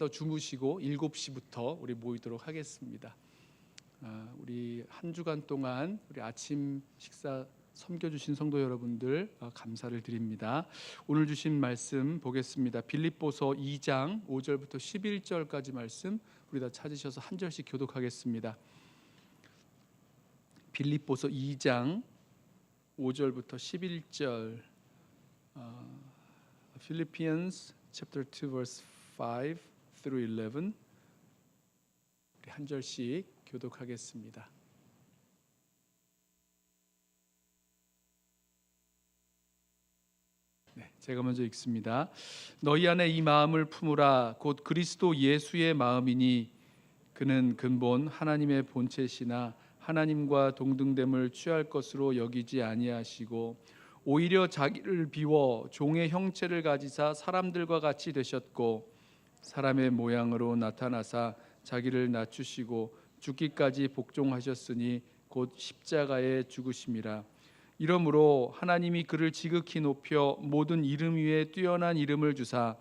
더 주무시고 7시부터 우리 모이도록 하겠습니다. 우리 한 주간 동안 우리 아침 식사 섬겨주신 성도 여러분들 감사를 드립니다. 오늘 주신 말씀 보겠습니다. 빌립보서 2장 5절부터 11절까지 말씀 우리 다 찾으셔서 한 절씩 교독하겠습니다. 빌립보서 2장 5절부터 11절. Philippians chapter 2 verse 5 through 11. 우리 한 절씩 교독하겠습니다. 제가 먼저 읽습니다. 너희 안에 이 마음을 품으라. 곧 그리스도 예수의 마음이니 그는 근본 하나님의 본체시나 하나님과 동등됨을 취할 것으로 여기지 아니하시고 오히려 자기를 비워 종의 형체를 가지사 사람들과 같이 되셨고 사람의 모양으로 나타나사 자기를 낮추시고 죽기까지 복종하셨으니 곧 십자가에 죽으심이라. 이러므로 하나님이 그를 지극히 높여 모든 이름 위에 뛰어난 이름을 주사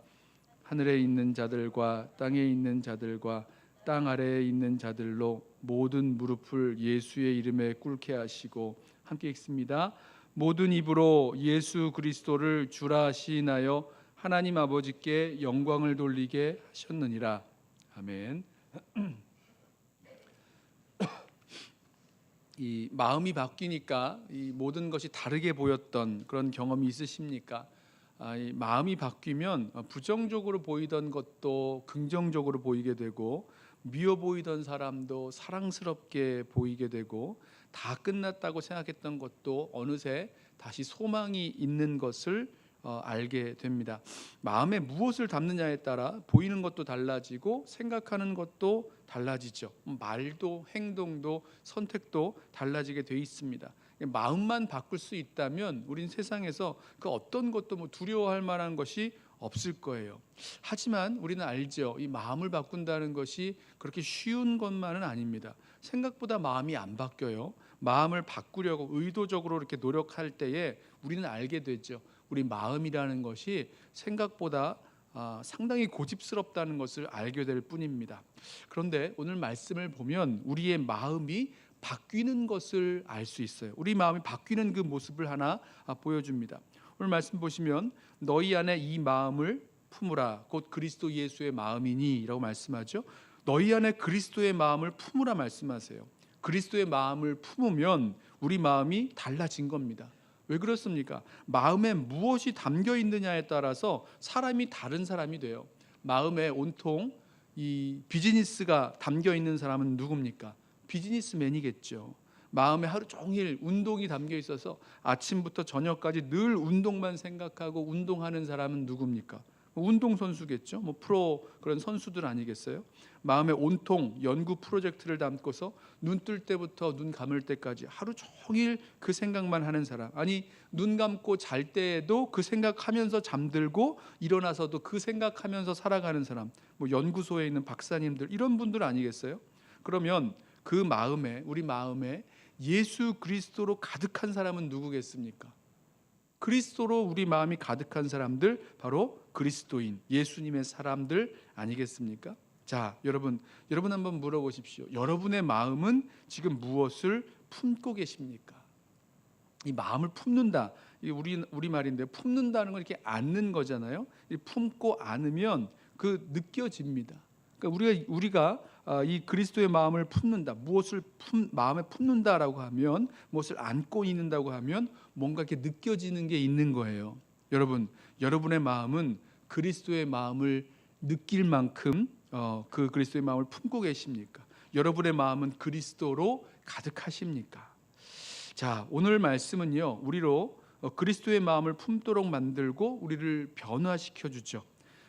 하늘에 있는 자들과 땅에 있는 자들과 땅 아래에 있는 자들로 모든 무릎을 예수의 이름에 꿇게 하시고, 함께 읽습니다. 모든 입으로 예수 그리스도를 주라 시인하여 하나님 아버지께 영광을 돌리게 하셨느니라. 아멘. 이 마음이 바뀌니까 이 모든 것이 다르게 보였던 그런 경험이 있으십니까? 이 마음이 바뀌면 부정적으로 보이던 것도 긍정적으로 보이게 되고, 미워 보이던 사람도 사랑스럽게 보이게 되고, 다 끝났다고 생각했던 것도 어느새 다시 소망이 있는 것을 알게 됩니다. 마음에 무엇을 담느냐에 따라 보이는 것도 달라지고 생각하는 것도 달라지죠. 말도 행동도 선택도 달라지게 돼 있습니다. 마음만 바꿀 수 있다면 우린 세상에서 그 어떤 것도 두려워할 만한 것이 없을 거예요. 하지만 우리는 알죠. 이 마음을 바꾼다는 것이 그렇게 쉬운 것만은 아닙니다. 생각보다 마음이 안 바뀌어요. 마음을 바꾸려고 의도적으로 이렇게 노력할 때에 우리는 알게 되죠. 우리 마음이라는 것이 생각보다 상당히 고집스럽다는 것을 알게 될 뿐입니다. 그런데 오늘 말씀을 보면 우리의 마음이 바뀌는 것을 알 수 있어요. 우리 마음이 바뀌는 그 모습을 하나 보여줍니다. 오늘 말씀 보시면 너희 안에 이 마음을 품으라. 곧 그리스도 예수의 마음이니 라고 말씀하죠. 너희 안에 그리스도의 마음을 품으라 말씀하세요. 그리스도의 마음을 품으면 우리 마음이 달라진 겁니다. 왜 그렇습니까? 마음에 무엇이 담겨 있느냐에 따라서 사람이 다른 사람이 돼요. 마음에 온통 이 비즈니스가 담겨 있는 사람은 누굽니까? 비즈니스맨이겠죠. 마음에 하루 종일 운동이 담겨 있어서 아침부터 저녁까지 늘 운동만 생각하고 운동하는 사람은 누굽니까? 운동선수겠죠. 프로 그런 선수들 아니겠어요? 마음에 온통 연구 프로젝트를 담고서 눈 뜰 때부터 눈 감을 때까지 하루 종일 그 생각만 하는 사람. 아니, 눈 감고 잘 때에도 그 생각하면서 잠들고 일어나서도 그 생각하면서 살아가는 사람. 연구소에 있는 박사님들, 이런 분들 아니겠어요? 그러면 그 마음에, 우리 마음에 예수 그리스도로 가득한 사람은 누구겠습니까? 그리스도로 우리 마음이 가득한 사람들, 바로 그리스도인, 예수님의 사람들 아니겠습니까? 자, 여러분 한번 물어보십시오. 여러분의 마음은 지금 무엇을 품고 계십니까? 이 마음을 품는다, 이 우리 말인데, 품는다는 건 이렇게 안는 거잖아요. 품고 안으면 그 느껴집니다. 그러니까 우리가 이 그리스도의 마음을 품는다, 무엇을 마음에 품는다라고 하면, 무엇을 안고 있는다고 하면 뭔가 이렇게 느껴지는 게 있는 거예요. 여러분의 마음은 그리스도의 마음을 느낄 만큼 그 그리스도의 마음을 품고 계십니까? 여러분의 마음은 그리스도로 가득하십니까? 자, 오늘 말씀은요, 우리로 그리스도의 마음을 품도록 만들고 우리를 변화시켜 주죠.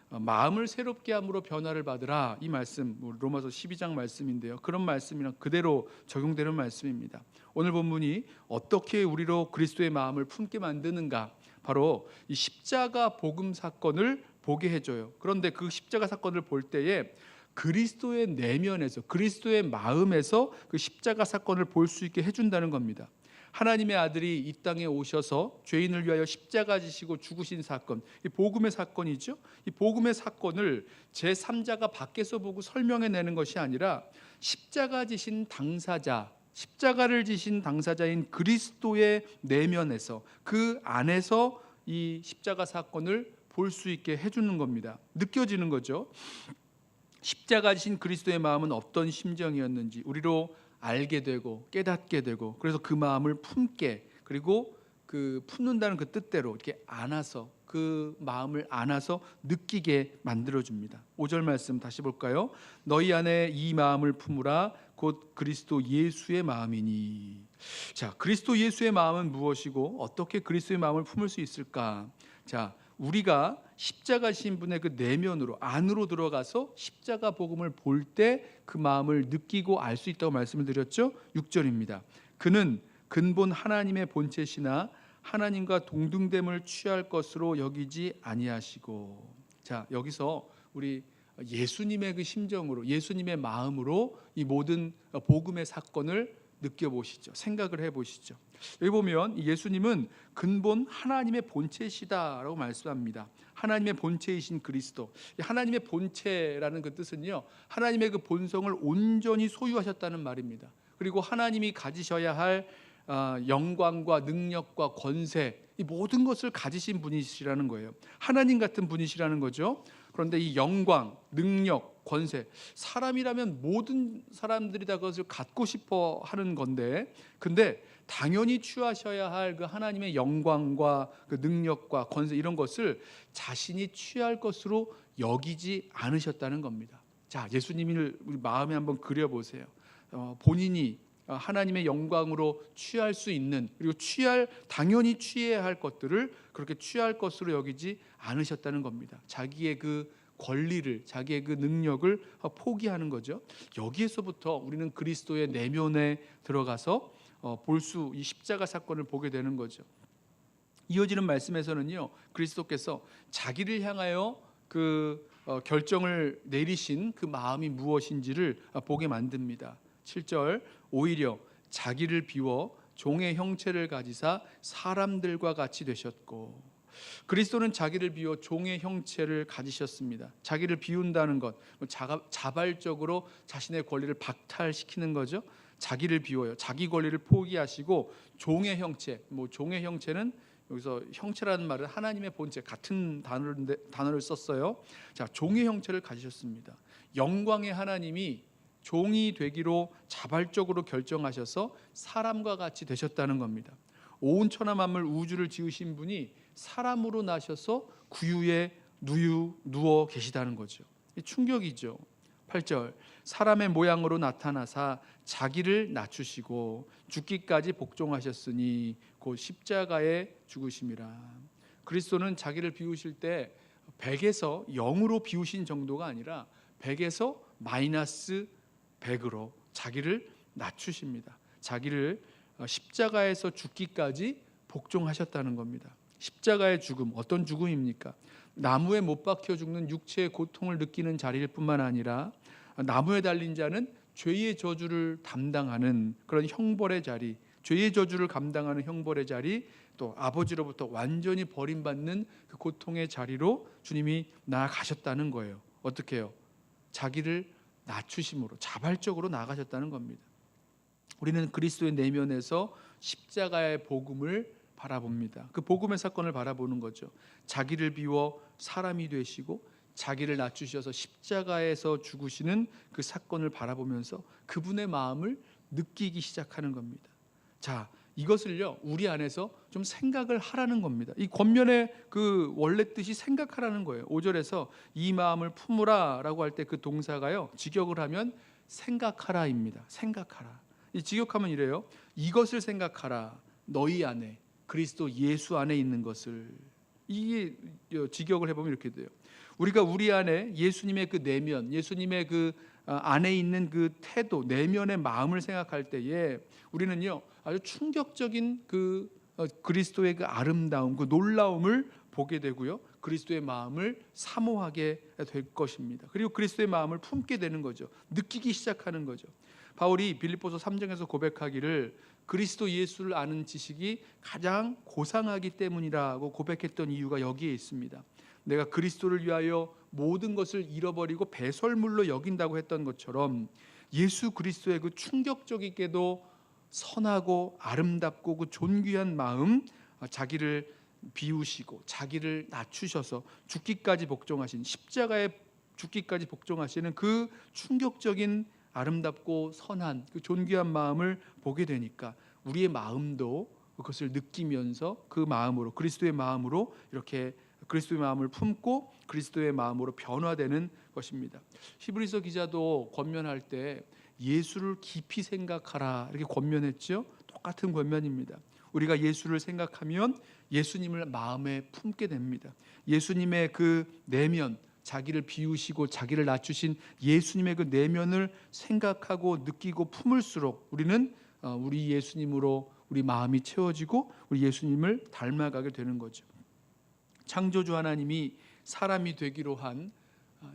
마음을 새롭게 함으로 변화를 받으라, 이 말씀 로마서 12장 말씀인데요, 그런 말씀이랑 그대로 적용되는 말씀입니다. 오늘 본문이 어떻게 우리로 그리스도의 마음을 품게 만드는가, 바로 이 십자가 복음 사건을 보게 해줘요. 그런데 그 십자가 사건을 볼 때에 그리스도의 내면에서, 그리스도의 마음에서 그 십자가 사건을 볼 수 있게 해준다는 겁니다. 하나님의 아들이 이 땅에 오셔서 죄인을 위하여 십자가 지시고 죽으신 사건, 이 복음의 사건이죠. 이 복음의 사건을 제3자가 밖에서 보고 설명해내는 것이 아니라 십자가 지신 당사자, 십자가를 지신 당사자인 그리스도의 내면에서, 그 안에서 이 십자가 사건을 볼 수 있게 해주는 겁니다. 느껴지는 거죠. 십자가 지신 그리스도의 마음은 어떤 심정이었는지 우리로 알게 되고 깨닫게 되고, 그래서 그 마음을 품게, 그리고 그 품는다는 그 뜻대로 이렇게 안아서, 그 마음을 안아서 느끼게 만들어줍니다. 5절 말씀 다시 볼까요? 너희 안에 이 마음을 품으라 곧 그리스도 예수의 마음이니. 자, 그리스도 예수의 마음은 무엇이고 어떻게 그리스도의 마음을 품을 수 있을까? 자, 우리가 십자가신 분의 그 내면으로, 안으로 들어가서 십자가 복음을 볼 때 그 마음을 느끼고 알 수 있다고 말씀을 드렸죠. 6절입니다. 그는 근본 하나님의 본체시나 하나님과 동등됨을 취할 것으로 여기지 아니하시고. 자, 여기서 우리 예수님의 그 심정으로, 예수님의 마음으로 이 모든 복음의 사건을 느껴보시죠. 생각을 해보시죠. 여기 보면 예수님은 근본 하나님의 본체시다라고 말씀합니다. 하나님의 본체이신 그리스도. 하나님의 본체라는 그 뜻은요, 하나님의 그 본성을 온전히 소유하셨다는 말입니다. 그리고 하나님이 가지셔야 할 영광과 능력과 권세, 이 모든 것을 가지신 분이시라는 거예요. 하나님 같은 분이시라는 거죠. 그런데 이 영광, 능력, 권세, 사람이라면 모든 사람들이 다 그것을 갖고 싶어 하는 건데, 근데 당연히 취하셔야 할 그 하나님의 영광과 그 능력과 권세, 이런 것을 자신이 취할 것으로 여기지 않으셨다는 겁니다. 자, 예수님을 우리 마음에 한번 그려보세요. 본인이 하나님의 영광으로 취할 수 있는, 그리고 당연히 취해야 할 것들을 그렇게 취할 것으로 여기지 않으셨다는 겁니다. 자기의 그 권리를, 자기의 그 능력을 포기하는 거죠. 여기에서부터 우리는 그리스도의 내면에 들어가서 이 십자가 사건을 보게 되는 거죠. 이어지는 말씀에서는요, 그리스도께서 자기를 향하여 그 결정을 내리신 그 마음이 무엇인지를 보게 만듭니다. 7절, 오히려 자기를 비워 종의 형체를 가지사 사람들과 같이 되셨고. 그리스도는 자기를 비워 종의 형체를 가지셨습니다. 자기를 비운다는 것, 자발적으로 자신의 권리를 박탈시키는 거죠. 자기를 비워요. 자기 권리를 포기하시고 종의 형체, 종의 형체는 여기서 형체라는 말은 하나님의 본체, 같은 단어를 썼어요. 자, 종의 형체를 가지셨습니다. 영광의 하나님이 종이 되기로 자발적으로 결정하셔서 사람과 같이 되셨다는 겁니다. 온 천하 만물 우주를 지으신 분이 사람으로 나셔서 구유에 누워 계시다는 거죠. 충격이죠. 8절, 사람의 모양으로 나타나사 자기를 낮추시고 죽기까지 복종하셨으니 곧 십자가에 죽으심이라. 그리스도는 자기를 비우실 때 100에서 0으로 비우신 정도가 아니라 100에서 마이너스 100으로 자기를 낮추십니다. 자기를 십자가에서 죽기까지 복종하셨다는 겁니다. 십자가의 죽음, 어떤 죽음입니까? 나무에 못 박혀 죽는 육체의 고통을 느끼는 자리일 뿐만 아니라 나무에 달린 자는 죄의 저주를 담당하는 그런 형벌의 자리, 죄의 저주를 감당하는 형벌의 자리, 또 아버지로부터 완전히 버림받는 그 고통의 자리로 주님이 나아가셨다는 거예요. 어떻게 해요? 자기를 낮추심으로 자발적으로 나아가셨다는 겁니다. 우리는 그리스도의 내면에서 십자가의 복음을 바라봅니다. 그 복음의 사건을 바라보는 거죠. 자기를 비워 사람이 되시고 자기를 낮추셔서 십자가에서 죽으시는 그 사건을 바라보면서 그분의 마음을 느끼기 시작하는 겁니다. 자, 이것을요, 우리 안에서 좀 생각을 하라는 겁니다. 이 권면의 그 원래 뜻이 생각하라는 거예요. 5절에서 이 마음을 품으라 라고 할 때 그 동사가요, 직역을 하면 생각하라입니다. 생각하라. 이 직역하면 이래요. 이것을 생각하라. 너희 안에, 그리스도 예수 안에 있는 것을. 이게 직역을 해보면 이렇게 돼요. 우리가 우리 안에 예수님의 그 내면, 예수님의 그 안에 있는 그 태도, 내면의 마음을 생각할 때에 우리는요, 아주 충격적인 그 그리스도의 그 아름다움, 그 놀라움을 보게 되고요, 그리스도의 마음을 사모하게 될 것입니다. 그리고 그리스도의 마음을 품게 되는 거죠. 느끼기 시작하는 거죠. 바울이 빌립보서 3장에서 고백하기를 그리스도 예수를 아는 지식이 가장 고상하기 때문이라고 고백했던 이유가 여기에 있습니다. 내가 그리스도를 위하여 모든 것을 잃어버리고 배설물로 여긴다고 했던 것처럼 예수 그리스도의 그 충격적이게도 선하고 아름답고 그 존귀한 마음, 자기를 비우시고 자기를 낮추셔서 죽기까지 복종하신, 십자가에 죽기까지 복종하시는 그 충격적인 아름답고 선한 그 존귀한 마음을 보게 되니까 우리의 마음도 그것을 느끼면서 그 마음으로, 그리스도의 마음으로 이렇게 그리스도의 마음을 품고 그리스도의 마음으로 변화되는 것입니다. 히브리서 기자도 권면할 때 예수를 깊이 생각하라 이렇게 권면했죠. 똑같은 권면입니다. 우리가 예수를 생각하면 예수님을 마음에 품게 됩니다. 예수님의 그 내면, 자기를 비우시고 자기를 낮추신 예수님의 그 내면을 생각하고 느끼고 품을수록 우리는 우리 예수님으로 우리 마음이 채워지고 우리 예수님을 닮아가게 되는 거죠. 창조주 하나님이 사람이 되기로 한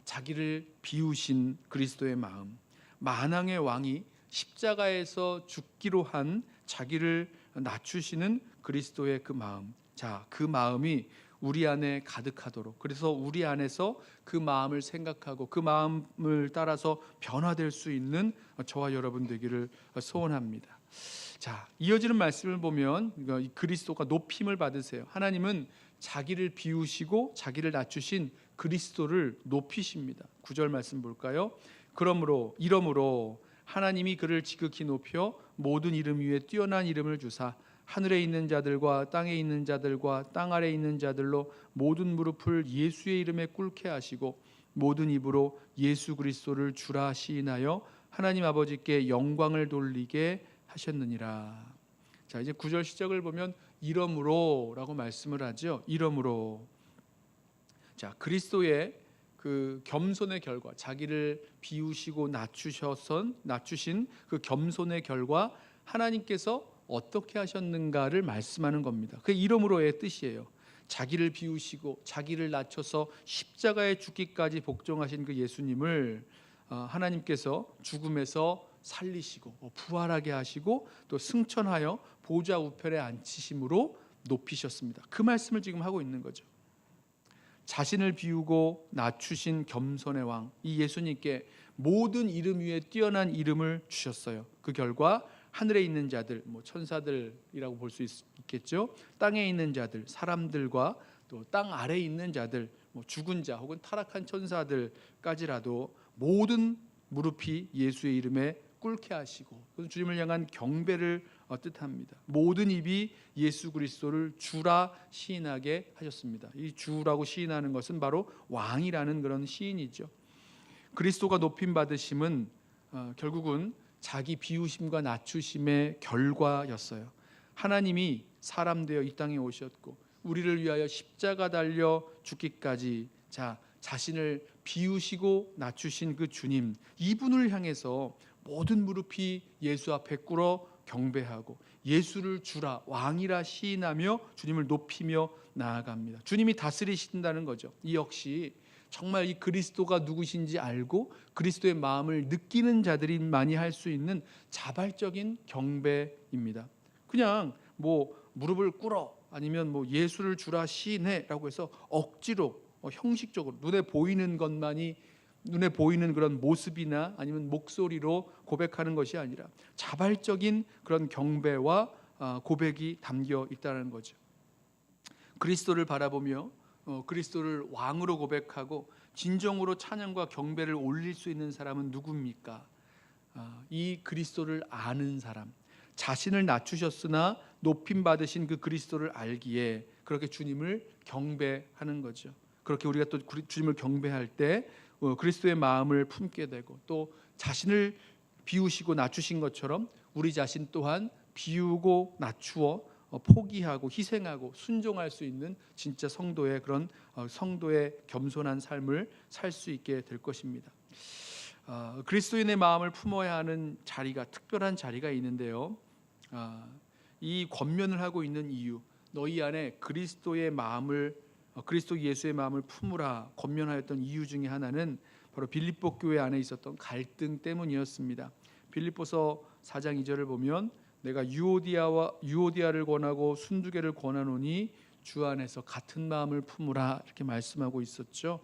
자기를 비우신 그리스도의 마음, 만왕의 왕이 십자가에서 죽기로 한 자기를 낮추시는 그리스도의 그 마음, 자, 그 마음이 우리 안에 가득하도록, 그래서 우리 안에서 그 마음을 생각하고 그 마음을 따라서 변화될 수 있는 저와 여러분 되기를 소원합니다. 자, 이어지는 말씀을 보면 그리스도가 높임을 받으세요. 하나님은 자기를 비우시고 자기를 낮추신 그리스도를 높이십니다. 9절 말씀 볼까요? 이러므로 하나님이 그를 지극히 높여 모든 이름 위에 뛰어난 이름을 주사 하늘에 있는 자들과 땅에 있는 자들과 땅 아래에 있는 자들로 모든 무릎을 예수의 이름에 꿇게 하시고 모든 입으로 예수 그리스도를 주라 시인하여 하나님 아버지께 영광을 돌리게 하셨느니라. 자, 이제 9절 시작을 보면 이러므로라고 말씀을 하죠. 이러므로. 자, 그리스도의 그 겸손의 결과, 자기를 비우시고 낮추신 그 겸손의 결과 하나님께서 어떻게 하셨는가를 말씀하는 겁니다. 그 이러므로의 뜻이에요. 자기를 비우시고 자기를 낮춰서 십자가에 죽기까지 복종하신 그 예수님을 하나님께서 죽음에서 살리시고 부활하게 하시고 또 승천하여 보좌 우편에 앉히심으로 높이셨습니다. 그 말씀을 지금 하고 있는 거죠. 자신을 비우고 낮추신 겸손의 왕, 이 예수님께 모든 이름 위에 뛰어난 이름을 주셨어요. 그 결과 하늘에 있는 자들, 천사들이라고 볼 수 있겠죠. 땅에 있는 자들, 사람들과 또 땅 아래에 있는 자들, 죽은 자 혹은 타락한 천사들까지라도 모든 무릎이 예수의 이름에 꿇게 하시고, 그건 주님을 향한 경배를 뜻합니다. 모든 입이 예수 그리스도를 주라 시인하게 하셨습니다. 이 주라고 시인하는 것은 바로 왕이라는 그런 시인이죠. 그리스도가 높임 받으심은 결국은 자기 비우심과 낮추심의 결과였어요. 하나님이 사람 되어 이 땅에 오셨고 우리를 위하여 십자가 달려 죽기까지 자신을 비우시고 낮추신 그 주님, 이분을 향해서 모든 무릎이 예수 앞에 꿇어 경배하고 예수를 주라 왕이라 시인하며 주님을 높이며 나아갑니다. 주님이 다스리신다는 거죠. 이 역시 정말 이 그리스도가 누구신지 알고 그리스도의 마음을 느끼는 자들이 많이 할 수 있는 자발적인 경배입니다. 그냥 무릎을 꿇어 아니면 예수를 주라 시인해라고 해서 억지로 형식적으로 눈에 보이는 그런 모습이나 아니면 목소리로 고백하는 것이 아니라 자발적인 그런 경배와 고백이 담겨 있다는 거죠. 그리스도를 바라보며 그리스도를 왕으로 고백하고 진정으로 찬양과 경배를 올릴 수 있는 사람은 누굽니까? 이 그리스도를 아는 사람, 자신을 낮추셨으나 높임 받으신 그 그리스도를 알기에 그렇게 주님을 경배하는 거죠. 그렇게 우리가 또 주님을 경배할 때 그리스도의 마음을 품게 되고 또 자신을 비우시고 낮추신 것처럼 우리 자신 또한 비우고 낮추어 포기하고 희생하고 순종할 수 있는 진짜 성도의 그런 성도의 겸손한 삶을 살 수 있게 될 것입니다. 그리스도인의 마음을 품어야 하는 자리가, 특별한 자리가 있는데요. 이 권면을 하고 있는 이유, 너희 안에 그리스도 예수의 마음을 품으라 권면하였던 이유 중에 하나는 바로 빌립보 교회 안에 있었던 갈등 때문이었습니다. 빌립보서 4장 2절을 보면 내가 유오디아를 권하고 순두개를 권하노니 주 안에서 같은 마음을 품으라 이렇게 말씀하고 있었죠.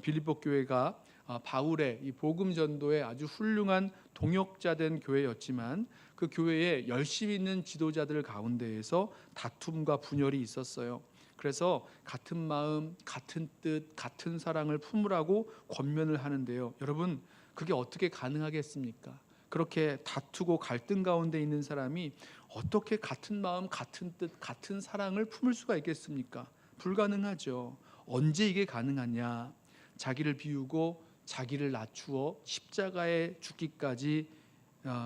빌립보 교회가 바울의 이 복음 전도에 아주 훌륭한 동역자된 교회였지만 그 교회에 열심히 있는 지도자들 가운데에서 다툼과 분열이 있었어요. 그래서 같은 마음, 같은 뜻, 같은 사랑을 품으라고 권면을 하는데요. 여러분, 그게 어떻게 가능하겠습니까? 그렇게 다투고 갈등 가운데 있는 사람이 어떻게 같은 마음, 같은 뜻, 같은 사랑을 품을 수가 있겠습니까? 불가능하죠. 언제 이게 가능하냐? 자기를 비우고 자기를 낮추어 십자가에 죽기까지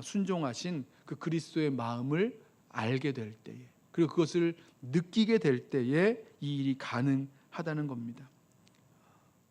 순종하신 그 그리스도의 마음을 알게 될 때에, 그리고 그것을 느끼게 될 때에 이 일이 가능하다는 겁니다.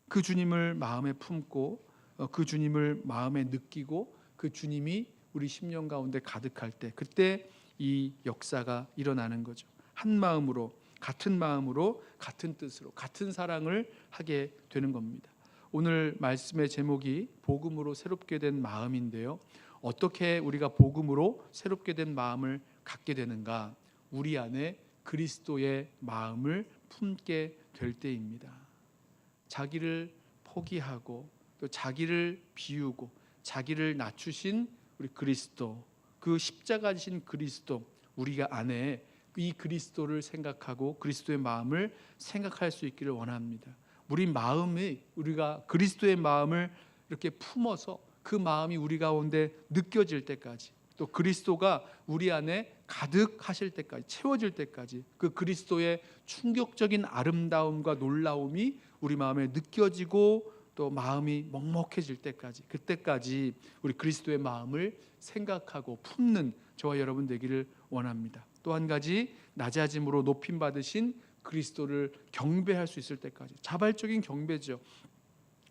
그 주님을 마음에 품고 그 주님을 마음에 느끼고 그 주님이 우리 심령 가운데 가득할 때, 그때 이 역사가 일어나는 거죠. 한 마음으로, 같은 마음으로, 같은 뜻으로, 같은 사랑을 하게 되는 겁니다. 오늘 말씀의 제목이 복음으로 새롭게 된 마음인데요. 어떻게 우리가 복음으로 새롭게 된 마음을 갖게 되는가? 우리 안에 그리스도의 마음을 품게 될 때입니다. 자기를 포기하고 또 자기를 비우고 자기를 낮추신 우리 그리스도, 그 십자가 지신 그리스도, 우리가 안에 이 그리스도를 생각하고 그리스도의 마음을 생각할 수 있기를 원합니다. 우리가 그리스도의 마음을 이렇게 품어서 그 마음이 우리 가운데 느껴질 때까지, 또 그리스도가 우리 안에 가득하실 때까지, 채워질 때까지, 그 그리스도의 충격적인 아름다움과 놀라움이 우리 마음에 느껴지고 또 마음이 먹먹해질 때까지, 그때까지 우리 그리스도의 마음을 생각하고 품는 저와 여러분 되기를 원합니다. 또 한 가지, 낮아짐으로 높임 받으신 그리스도를 경배할 수 있을 때까지, 자발적인 경배죠.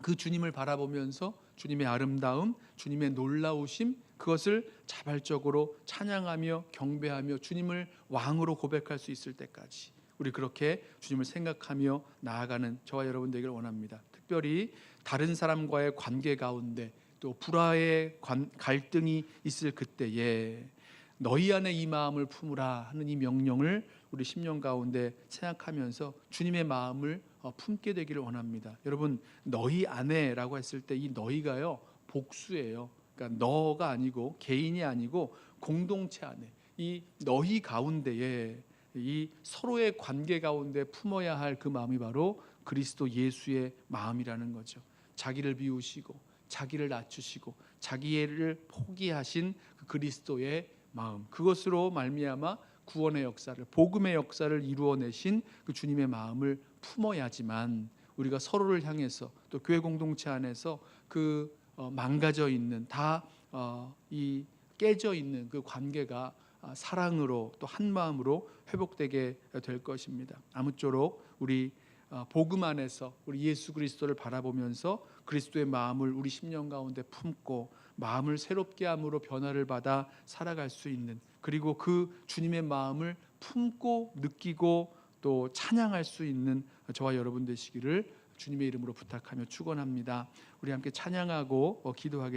그 주님을 바라보면서 주님의 아름다움, 주님의 놀라우심, 그것을 자발적으로 찬양하며 경배하며 주님을 왕으로 고백할 수 있을 때까지 우리 그렇게 주님을 생각하며 나아가는 저와 여러분 되기를 원합니다. 특별히 다른 사람과의 관계 가운데 또 불화의 갈등이 있을 그때에 너희 안에 이 마음을 품으라 하는 이 명령을 우리 심령 가운데 생각하면서 주님의 마음을 품게 되기를 원합니다. 여러분, 너희 안에라고 했을 때 이 너희가요 복수예요. 그러니까 너가 아니고, 개인이 아니고 공동체 안에, 이 너희 가운데에 이 서로의 관계 가운데 품어야 할 그 마음이 바로 그리스도 예수의 마음이라는 거죠. 자기를 비우시고 자기를 낮추시고 자기를 포기하신 그 그리스도의 마음, 그것으로 말미암아 구원의 역사를, 복음의 역사를 이루어내신 그 주님의 마음을 품어야지만 우리가 서로를 향해서 또 교회 공동체 안에서 그 망가져 있는, 이 깨져 있는 그 관계가 사랑으로 또 한 마음으로 회복되게 될 것입니다. 아무쪼록 우리 복음 안에서 우리 예수 그리스도를 바라보면서 그리스도의 마음을 우리 심령 가운데 품고 마음을 새롭게 함으로 변화를 받아 살아갈 수 있는, 그리고 그 주님의 마음을 품고 느끼고 또 찬양할 수 있는 저와 여러분 되시기를 주님의 이름으로 부탁하며 축원합니다. 우리 함께 찬양하고 기도하겠습니다.